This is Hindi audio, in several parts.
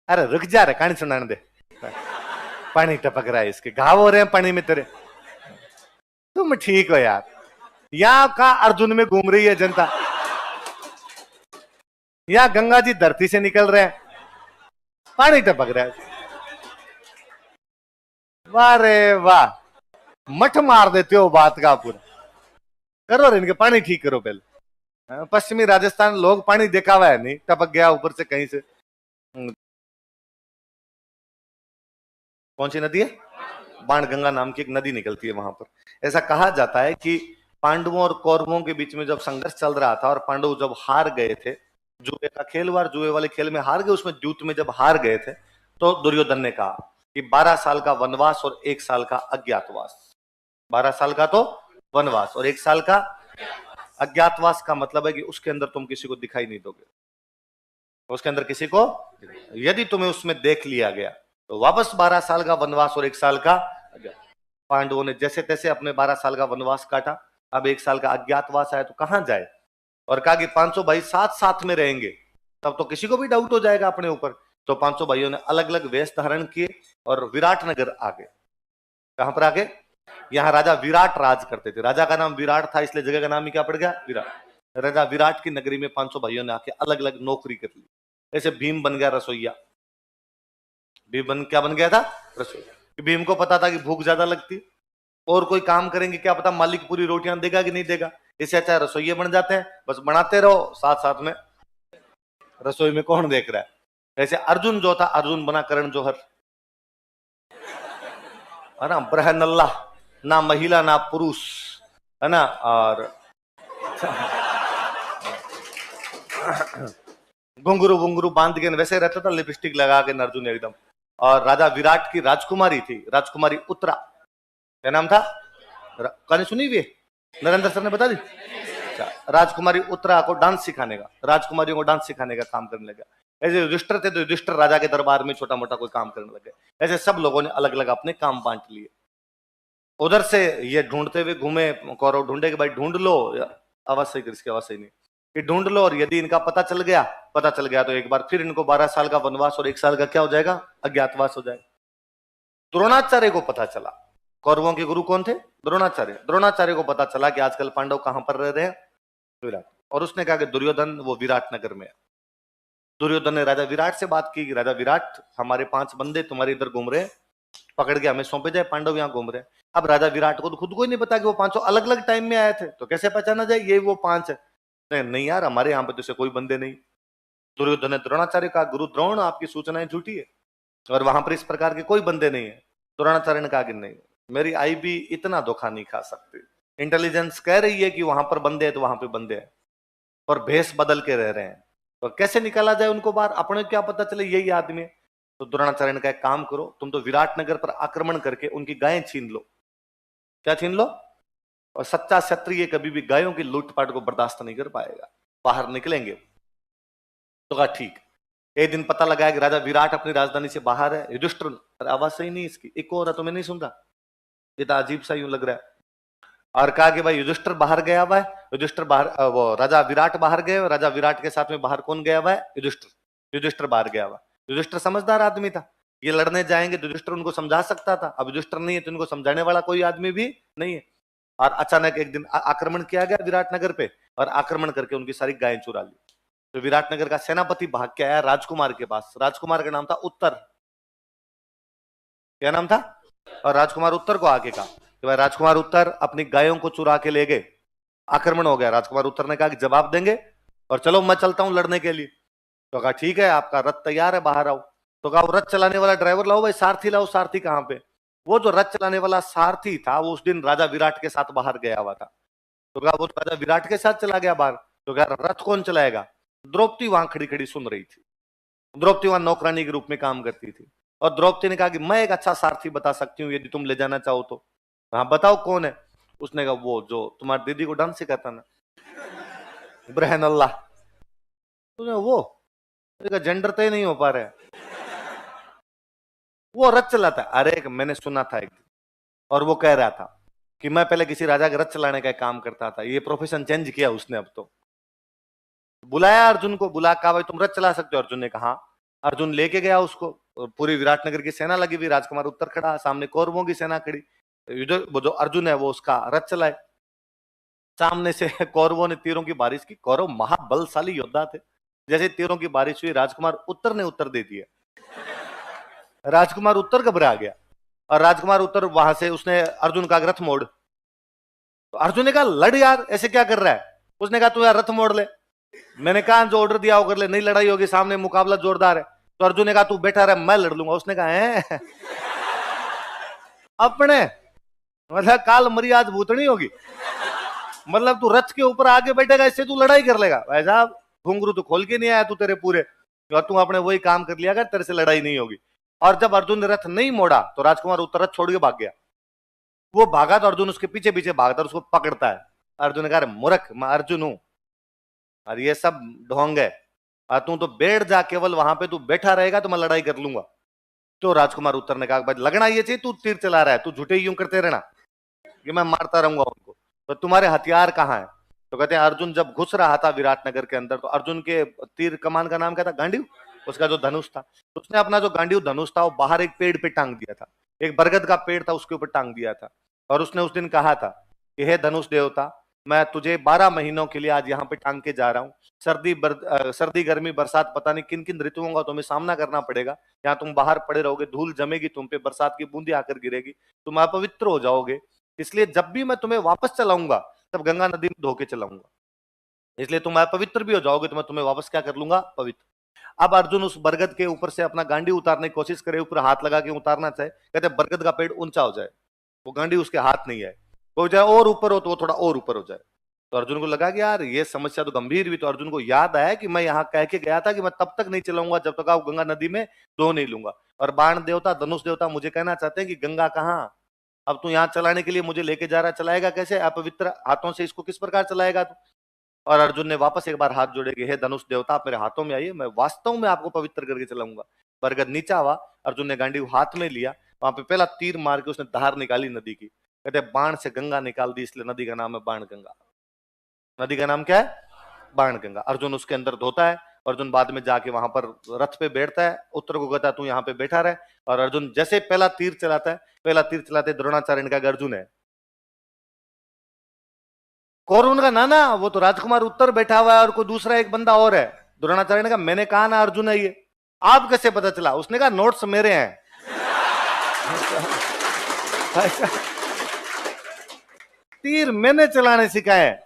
अरे रुक जा रे, कहानी सुनाने दे। पानी टपक रहा है, इसके घाव हो रहे हैं पानी में तेरे। तुम ठीक हो यार, यहां का अर्जुन में घूम रही है जनता, यहां गंगा जी धरती से निकल रहे हैं, पानी टपक रहा है। वाह रे वाह, मठ मार देते हो बात का पूरा। करो रे इनके पानी ठीक करो पहले। पश्चिमी राजस्थान लोग पानी देखा हुआ है नहीं, टपक गया ऊपर से कहीं से। कौन सी नदी है? बाणगंगा नाम की एक नदी निकलती है वहां पर। ऐसा कहा जाता है कि पांडवों और कौरवों के बीच में जब संघर्ष चल रहा था और पांडव जब हार गए थे, जुए का खेल हुआ, जुए वाले खेल में हार गए, उसमें जूत में जब हार गए थे, तो दुर्योधन ने कहा कि 12 साल का वनवास और 1 साल का अज्ञातवास। 12 साल का तो वनवास और 1 साल का अज्ञातवास का मतलब है कि उसके अंदर तुम किसी को दिखाई नहीं दोगे, उसके अंदर किसी को, यदि तुम्हें उसमें देख लिया गया तो वापस 12 साल का वनवास और 1 साल का। पांडवों ने जैसे तैसे अपने 12 साल का वनवास काटा, अब 1 साल का अज्ञातवास आया तो कहां जाए, और कहा कि 500 भाई साथ साथ में रहेंगे, तब तो किसी को भी डाउट हो जाएगा अपने ऊपर। तो 500 भाइयों ने अलग अलग वेश धारण किए और विराट नगर आ गए। कहां पर आगे? यहाँ राजा विराट राज करते थे, राजा का नाम विराट था, इसलिए जगह का नाम ही क्या पड़ गया? विराट। राजा विराट की नगरी में 500 भाइयों ने आके अलग अलग नौकरी कर ली। ऐसे भीम बन गया रसोईया। भीम क्या बन गया था? रसोईया। भीम को पता था कि भूख ज्यादा लगती, और कोई काम करेंगे क्या पता मालिक पूरी रोटियां देगा कि नहीं देगा, इससे अच्छा रसोइये बन जाते हैं, बस बनाते रहो, साथ साथ में रसोई में कौन देख रहा है। ऐसे अर्जुन जो था, अर्जुन बना करण जौहर, है ना, ब्रहनल्ला, ना महिला ना पुरुष, है ना, और घुंघरू घुंघरू बांध के वैसे रहता था, लिपस्टिक लगा के अर्जुन एकदम। और राजा विराट की राजकुमारी थी, राजकुमारी उत्तरा, क्या नाम था? कहानी सुनी हुई है, नरेंद्र सर ने बता दी। राजकुमारी उत्तरा को डांस सिखाने का, राजकुमारियों को डांस सिखाने का काम करने लगा। ऐसे युधिष्ठिर थे तो युधिष्ठिर राजा के दरबार में छोटा मोटा कोई काम करने लगे। ऐसे सब लोगों ने अलग अलग अपने काम बांट लिए। उधर से ये ढूंढते हुए घूमे, कौरव ढूंढे कि भाई ढूंढ लो, आवाज सही कर, इसकी आवाज सही नहीं, कि ढूंढ लो, और यदि इनका पता चल गया तो एक बार फिर इनको 12 साल का वनवास और 1 साल का क्या हो जाएगा? अज्ञातवास हो जाएगा। द्रोणाचार्य को पता चला, कौरवों के गुरु कौन थे? द्रोणाचार्य। द्रोणाचार्य को पता चला कि आजकल पांडव कहां पर रह रहे हैं? विराट। और उसने कहा कि दुर्योधन वो विराट नगर में है। दुर्योधन ने राजा विराट से बात की कि राजा विराट, हमारे 5 बंदे तुम्हारे इधर घूम रहे हैं, पकड़ के हमें सौंपे जाए, पांडव यहाँ घूम रहे हैं। अब राजा विराट को तो खुद को ही नहीं पता कि वो 500 अलग अलग टाइम में आए थे, तो कैसे पहचाना जाए ये वो 5 है? नहीं यार, हमारे यहाँ पे तो कोई बंदे नहीं। दुर्योधन ने द्रोणाचार्य का, गुरु द्रोण आपकी सूचनाएं झूठी है, और वहां पर इस प्रकार के कोई बंदे नहीं है। द्रोणाचार्य ने कहा कि नहीं, मेरी आई भी इतना धोखा नहीं खा सकती, इंटेलिजेंस कह रही है कि वहां पर बंदे हैं तो वहां पे बंदे हैं, और भेष बदल के रह रहे हैं, तो कैसे निकाला जाए उनको बाहर, अपने क्या पता चले यही आदमी है। तो द्रोणाचार्य ने कहा एक काम करो, तुम तो विराट नगर पर आक्रमण करके उनकी गायें छीन लो। क्या छीन लो? और सच्चा क्षत्रिय कभी भी गायों की लूटपाट को बर्दाश्त नहीं कर पाएगा, बाहर निकलेंगे। तो कहा ठीक। एक दिन पता लगा कि राजा विराट अपनी राजधानी से बाहर है। युधिष्ठिर, आवाज सही नहीं इसकी, एक और है, तुम्हें नहीं सुनता, ये तो अजीब सा यूं लग रहा है। और कहा कि भाई युधिष्ठिर बाहर गया हुआ है, युधिष्ठिर बाहर, वो राजा विराट बाहर गए, राजा विराट के साथ में बाहर कौन गया हुआ है? युधिष्ठिर। युधिष्ठिर बाहर गया हुआ। युधिष्ठिर समझदार आदमी था, ये लड़ने जाएंगे तो युधिष्ठिर उनको समझा सकता था, अब युधिष्ठिर नहीं है तो इनको समझाने वाला कोई आदमी भी नहीं है। और अचानक एक दिन आक्रमण किया गया विराट नगर पे, और आक्रमण करके उनकी सारी गायें चुरा ली। तो विराट नगर का सेनापति भाग के आया राजकुमार के पास, राजकुमार का नाम था उत्तर। क्या नाम था? और राजकुमार उत्तर को आके कहा कि भाई राजकुमार उत्तर अपनी गायों को चुरा के ले गए, आक्रमण हो गया। राजकुमार उत्तर ने कहा कि जवाब देंगे, और चलो मैं चलता हूं लड़ने के लिए। तो कहा ठीक है, आपका रथ तैयार है, बाहर आओ। तो कहा रथ चलाने वाला ड्राइवर लाओ भाई, सारथी लाओ, सारथी कहां पे? वो जो रथ चलाने वाला सारथी था वो उस दिन राजा विराट के साथ बाहर गया हुआ था। तो कहा वो राजा विराट के साथ चला गया बाहर, तो कहा रथ कौन चलाएगा? द्रौपदी वहां खड़ी खड़ी सुन रही थी। द्रौपदी वहां नौकरानी के रूप में काम करती थी, और द्रौपदी ने कहा कि मैं एक अच्छा सारथी बता सकती हूँ यदि तुम ले जाना चाहो तो। हाँ बताओ कौन है? उसने कहा वो जो तुम्हारी दीदी को डांस सिखाता ना, ब्रहन अल्लाह। वो जेंडर तय नहीं हो पा रहा है, वो रथ चलाता है। अरे मैंने सुना था एक दिन, और वो कह रहा था कि मैं पहले किसी राजा का रथ चलाने का काम करता था, ये प्रोफेशन चेंज किया उसने अब तो। बुलाया अर्जुन को, बुला कहा भाई तुम रथ चला सकते हो? अर्जुन ने कहा अर्जुन लेके गया उसको, पूरी विराटनगर की सेना लगी हुई, राजकुमार उत्तर खड़ा, सामने कौरवों की सेना खड़ी। वो जो अर्जुन है वो उसका रथ चलाए। सामने से कौरवों ने तीरों की बारिश की। कौरव महाबलशाली योद्धा थे। जैसे तीरों की बारिश हुई, राजकुमार उत्तर ने उत्तर दे दिया। राजकुमार उत्तर घबरा गया, और राजकुमार उत्तर वहां से उसने अर्जुन का रथ मोड़। तो अर्जुन ने कहा, लड़ यार, ऐसे क्या कर रहा है? उसने कहा, तू यार रथ मोड़ ले। मैंने कहा जो ऑर्डर दिया वो कर ले, नहीं लड़ाई होगी, सामने मुकाबला जोरदार है। तो अर्जुन ने कहा, तू बैठा रहे, मैं लड़ लूंगा। उसने कहा, है अपने मतलब काल मर्याद भूतनी होगी, मतलब तू रथ के ऊपर आगे बैठेगा, इससे तू लड़ाई कर लेगा? भाई साहब, घुंघरू तो खोल के नहीं आया तू तेरे पूरे, और तू अपने वही काम कर लिया कर, तेरे से लड़ाई नहीं होगी। और जब अर्जुन ने रथ नहीं मोड़ा तो राजकुमार उत्तर रथ छोड़ के भाग गया। वो भागा तो अर्जुन उसके पीछे पीछे भागता, उसको पकड़ता है। अर्जुन ने कहा, मूर्ख, मैं अर्जुन हूं और ये सब ढोंग है, और तू तो बैठ जा, केवल वहां पे तू बैठा रहेगा तो मैं लड़ाई कर लूंगा। तो राजकुमार उत्तर ने कहा, भाई लगना ये चाहिए तू तीर चला रहा है, तू झूठे यूं करते रहना कि मैं मारता रहूंगा उनको, तो तुम्हारे हथियार कहाँ है? तो कहते हैं, अर्जुन जब घुस रहा था विराटनगर के अंदर, तो अर्जुन के तीर कमान का नाम क्या था? गांडीव। उसका जो धनुष था, तो उसने अपना जो गांडीव धनुष था वो बाहर एक पेड़ पे टांग दिया था। एक बरगद का पेड़ था, उसके ऊपर टांग दिया था। और उसने उस दिन कहा था कि हे धनुष देवता, मैं तुझे 12 महीनों के लिए आज यहाँ पे टांग के जा रहा हूँ। सर्दी गर्मी बरसात, पता नहीं किन किन ऋतुओं का तुम्हें सामना करना पड़ेगा। यहाँ तुम बाहर पड़े रहोगे, धूल जमेगी तुम पे, बरसात की बूंदी आकर गिरेगी, तुम अपवित्र हो जाओगे। इसलिए जब भी मैं तुम्हें वापस चलाऊंगा तब गंगा नदी में धो के चलाऊंगा, इसलिए तुम अपवित्र भी हो जाओगे तो मैं तुम्हें वापस क्या कर लूंगा? पवित्र। अब अर्जुन उस बरगद के ऊपर से अपना गांडी उतारने की कोशिश करे, ऊपर हाथ लगा के उतारना चाहे, कहते बरगद का पेड़ ऊंचा हो जाए, वो गांडी उसके हाथ नहीं है, वो जाए और ऊपर हो तो वो थोड़ा और ऊपर हो जाए। तो अर्जुन को लगा कि यार ये समस्या तो गंभीर भी। तो अर्जुन को याद आया कि मैं यहाँ कह के गया था कि मैं तब तक नहीं चलाऊंगा जब तक आप गंगा नदी में धो नहीं लूंगा। और बाण देवता, धनुष देवता मुझे कहना चाहते हैं कि गंगा कहाँ? अब तू यहाँ चलाने के लिए मुझे लेके जा रहा है, चलाएगा कैसे? अपवित्र हाथों से इसको किस प्रकार चलाएगा तू? और अर्जुन ने वापस एक बार हाथ जोड़े कि हे धनुष देवता, आप मेरे हाथों में आइए, मैं वास्तव में आपको पवित्र करके चलाऊंगा। बरगद नीचा हुआ, अर्जुन ने गांडी हाथ में लिया, वहां पे पहला तीर मार के उसने धार निकाली नदी की। कहते बाण से गंगा निकाल दी, इसलिए नदी का नाम है बाण गंगा। नदी का नाम क्या है? बाण गंगा। अर्जुन उसके अंदर धोता है। अर्जुन बाद में जाके वहां पर रथ पे बैठता है, उत्तर को कहता है तू यहाँ पे बैठा रहे। और अर्जुन जैसे पहला तीर चलाता है, पहला तीर चलाते द्रोणाचार्य ने कहा अर्जुन है, कौरव का नाना, वो तो राजकुमार उत्तर बैठा हुआ है और कोई दूसरा एक बंदा और है। द्रोणाचार्य ने कहा मैंने कहा ना अर्जुन है ये, आप कैसे पता चला? उसने कहा नोट्स मेरे हैं। तीर मैंने चलाने सिखाए,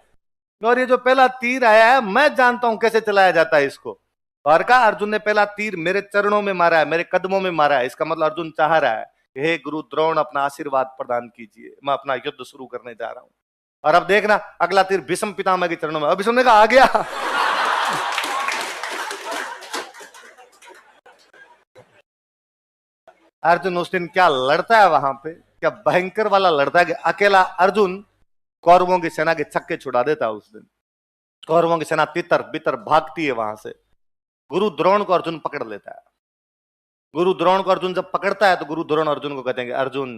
और ये जो पहला तीर आया है मैं जानता हूं कैसे चलाया जाता है इसको। और कहा अर्जुन ने पहला तीर मेरे चरणों में मारा है, मेरे कदमों में मारा है। इसका मतलब अर्जुन चाह रहा है, हे गुरु द्रोण अपना आशीर्वाद प्रदान कीजिए, मैं अपना युद्ध शुरू करने जा रहा हूं। और अब देखना अगला तीर भीष्म पितामह के चरणों में। अब भीष्म ने कहा आ गया। अर्जुन उस दिन क्या लड़ता है वहां पे, क्या भयंकर वाला लड़ता है कि अकेला अर्जुन कौरवों की सेना के छक्के छुड़ा देता है। उस दिन कौरवों की सेना तितर बितर भागती है वहां से। गुरु द्रोण को अर्जुन पकड़ लेता है। गुरु द्रोण को अर्जुन जब पकड़ता है तो गुरु द्रोण अर्जुन को कहते हैं कि अर्जुन,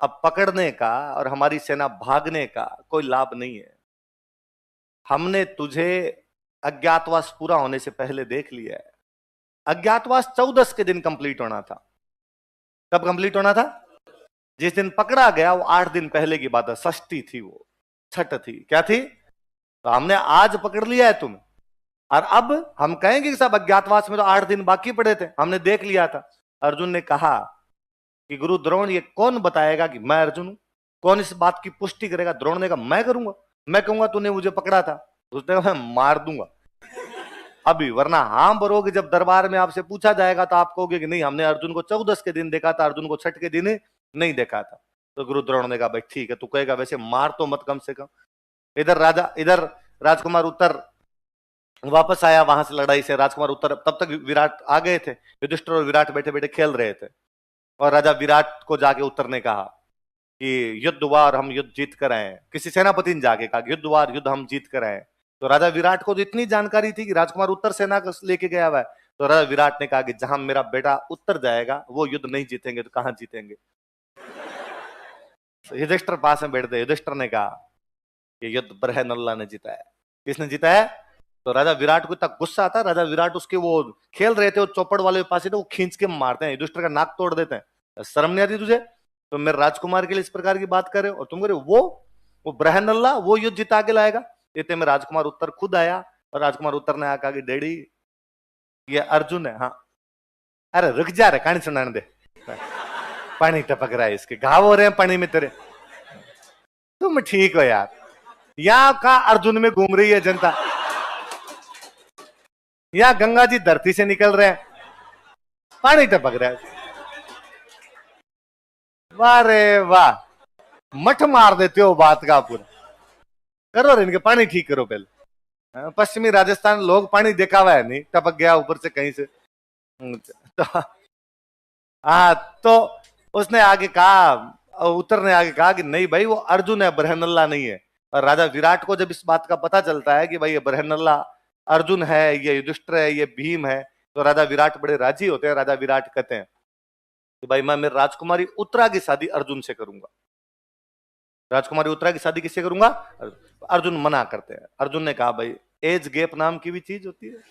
अब पकड़ने का और हमारी सेना भागने का कोई लाभ नहीं है। हमने तुझे अज्ञातवास पूरा होने से पहले देख लिया है। अज्ञातवास 14 के दिन कंप्लीट होना था। कब कंप्लीट होना था? जिस दिन पकड़ा गया वो 8 दिन पहले की बात है, षष्ठी थी, वो छठ थी, क्या थी? तो हमने आज पकड़ लिया है तुम्हें, और अब हम कहेंगे कि सब अज्ञातवास में तो 8 दिन बाकी पड़े थे, हमने देख लिया था। अर्जुन ने कहा कि गुरु द्रोण ये कौन बताएगा कि मैं अर्जुन हूं? कौन इस बात की पुष्टि करेगा? द्रोण ने कहा मैं करूंगा, मैं कहूंगा तूने मुझे पकड़ा था। उसने कहा मैं मार दूंगा अभी, वरना हाँ भरोगे जब दरबार में आपसे पूछा जाएगा तो आप कहोगे कि नहीं हमने अर्जुन को 14 के दिन देखा था, अर्जुन को छठ के दिन नहीं देखा था। तो गुरु द्रोण ने कहा भाई ठीक है, तू कहेगा वैसे मार तो मत कम से कम। इधर राजकुमार उत्तर वापस आया वहां से लड़ाई से। राजकुमार उत्तर तब तक विराट आ गए थे, युधिष्ठिर और विराट बैठे बैठे खेल रहे थे। और राजा विराट को जाके उत्तर ने कहा कि युद्ध हुआ और हम युद्ध जीत कर आए। किसी सेनापति ने जाके कहा युद्ध हुआ, युद्ध हम जीत कर आए। तो राजा विराट को तो इतनी जानकारी थी कि राजकुमार उत्तर सेना को लेके गया हुआ है। तो राजा विराट ने कहा कि जहां मेरा बेटा उत्तर जाएगा वो युद्ध नहीं जीतेंगे तो कहां जीतेंगे? युधिष्ठिर पास में बैठते, युधिष्ठिर ने कहा कि युद्ध बरह नल्ला ने जीता है। किसने जीता है? तो राजा विराट को इतना गुस्सा आता, राजा विराट उसके वो खेल रहे थे, वो चौपड़ वाले पास ही, तो वो खींच के मारते हैं, युधिष्ठिर का नाक तोड़ देते हैं। शर्म नहीं आती तुझे? तो मेरे राजकुमार के लिए इस प्रकार की बात करे, और तुम कह रहे वो ब्रहनल्ला वो युद्ध जिता के लाएगा। इतने में राजकुमार उत्तर खुद आया, और राजकुमार उत्तर ने आकर डैडी ये अर्जुन है। हाँ, अरे रुक जा रे, कहानी सुनाने दे, पानी टपक रहा है इसके, घाव हो रहे हैं पानी में तेरे। तुम ठीक हो यार, यहां का अर्जुन में घूम रही है जनता, यहां गंगा जी धरती से निकल रहे हैं, पानी टपक रहा है। वाह रे वाह, मठ मार देते हो बात का पूरा। करो रे इनके पानी ठीक करो पहले। पश्चिमी राजस्थान लोग पानी देखा हुआ है नहीं, टपक गया ऊपर से कहीं से। तो हाँ, तो उसने आगे कहा, उत्तर ने आगे कहा कि नहीं भाई, वो अर्जुन है, बरहनल्ला नहीं है। और राजा विराट को जब इस बात का पता चलता है कि भाई ये बरहनल्ला अर्जुन है, ये युधिष्ठिर है, ये भीम है, तो राजा विराट बड़े राजी होते हैं। राजा विराट कहते हैं कि भाई मैं मेरी राजकुमारी उत्तरा की शादी अर्जुन से करूंगा। राजकुमारी उत्तरा की शादी किससे करूंगा? अर्जुन मना करते हैं। अर्जुन ने कहा भाई एज गैप नाम की भी चीज होती है,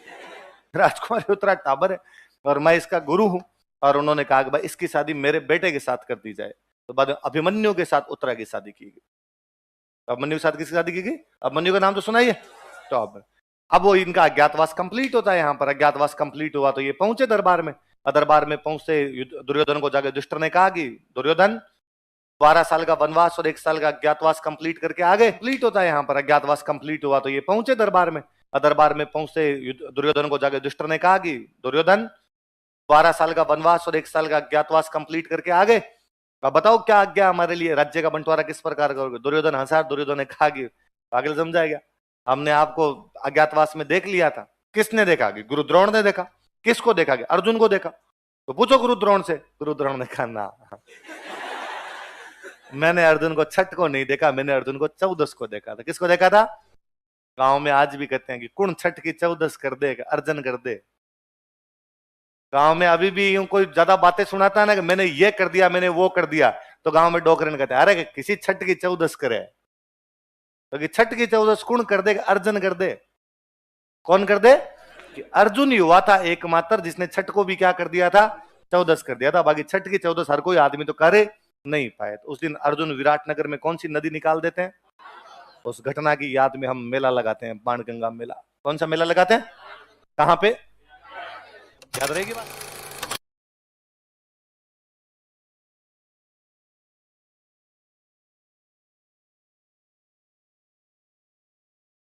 राजकुमारी उत्तरा टाबर है और मैं इसका गुरु हूं। और उन्होंने कहा कि भाई इसकी शादी मेरे बेटे के साथ कर दी जाए। तो बाद में अभिमन्यु के साथ उत्तरा की शादी की गई। अभिमन्यु के साथ किसकी शादी की गई? अभिमन्यु का नाम तो सुनाइए। तो अब वो इनका अज्ञातवास कंप्लीट होता है। यहाँ पर अज्ञातवास कंप्लीट हुआ तो ये पहुंचे दरबार में। दरबार में पहुंचते दुर्योधन को जाकर युधिष्ठिर ने कहा कि दुर्योधन 12 साल का वनवास और 1 साल का अज्ञातवास कंप्लीट करके आ गए। कंप्लीट होता है यहाँ पर अज्ञातवास कंप्लीट हुआ तो ये पहुंचे दरबार में। दरबार में पहुंचते दुर्योधन को जाकर युधिष्ठिर ने कहा कि दुर्योधन 12 साल का वनवास और 1 साल का अज्ञातवास कंप्लीट करके आ गए, अब बताओ क्या आज्ञा हमारे लिए, राज्य का बंटवारा किस प्रकार करोगे? दुर्योधन हंसा। दुर्योधन ने कहा कि पागल समझाएगा, हमने आपको अज्ञातवास में देख लिया था। किसने देखा? कि गुरु द्रोण ने देखा। किसको देखा? कि अर्जुन को देखा। तो पूछो गुरु द्रोण से। गुरु द्रोण ने कहा ना, मैंने अर्जुन को छठ को नहीं देखा, मैंने अर्जुन को 14 को देखा था। किसको देखा था? गांव में आज भी कहते हैं कि कुण छठ की 14 कर दे, अर्जन कर दे। गांव में अभी भी यूं कोई ज्यादा बातें सुनाता है ना कि मैंने ये कर दिया, मैंने वो कर दिया, तो गांव में डोकरन कहते हैं अरे किसी छठ की 14 करे, तो छठ की 14 कौन कर दे? अर्जुन कर दे। कौन कर दे? कि अर्जुन ही हुआ था एकमात्र जिसने छठ को भी क्या कर दिया था? 14 कर दिया था। बाकी छठ की 14 हर कोई आदमी तो करे नहीं पाए। तो उस दिन अर्जुन विराटनगर में कौन सी नदी निकाल देते हैं? उस घटना की याद में हम मेला लगाते हैं, बाणगंगा मेला। कौन सा मेला लगाते हैं? कहां पे? याद रहेगी बात?